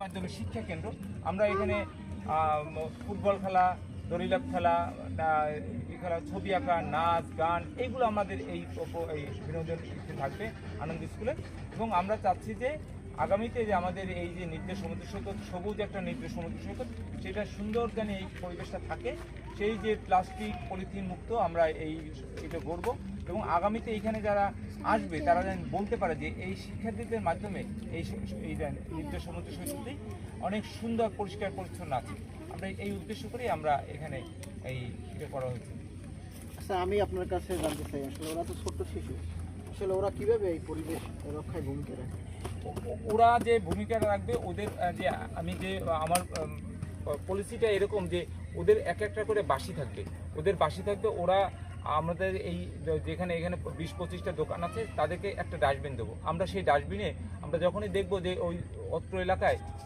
মাধ্যমে শিক্ষা কেন্দ্র। আমরা এখানে ফুটবল খেলা, দড়িলাপ খেলা, খেলা, ছবি আঁকা, নাচ, গান, এইগুলো আমাদের এই বিনোদন থাকবে আনন্দ স্কুলে। এবং আমরা চাচ্ছি যে আগামীতে যে আমাদের এই যে নির্দেশ সমুদ্র সৈকত, সবুজ একটা নির্দেশ সমুদ্র সৈকত, সেটা সুন্দর যেন এই পরিবেশটা থাকে, সেই যে প্লাস্টিক পলিথিন মুক্ত আমরা এইটা গড়ব। এবং আগামীতে এইখানে যারা আসবে তারা যেন বলতে পারে যে এই শিক্ষার্থীদের মাধ্যমে এই নির্দেশ সমুদ্র সৈকতটি অনেক সুন্দর, পরিষ্কার পরিচ্ছন্ন আছে। আমরা এই উদ্দেশ্য করেই আমরা এখানে এটা করা হয়েছে। আচ্ছা, আমি আপনার কাছে জানতে চাই, আসলে ওরা তো ছোট্ট শিশু, আসলে ওরা কিভাবে এই পরিবেশ রক্ষায় ভূমিকা রাখে? ওরা যে ভূমিকা রাখবে, ওদের যে আমি যে আমার পলিসিটা এরকম যে ওদের এক একটা করে বাঁশি থাকবে, ওদের বাঁশি থাকবে। ওরা আমাদের এই যেখানে এখানে 20-25টা দোকান আছে, তাদেরকে একটা ডাস্টবিন দেবো। আমরা সেই ডাস্টবিনে আমরা যখনই দেখবো যে ওই অত্র এলাকায়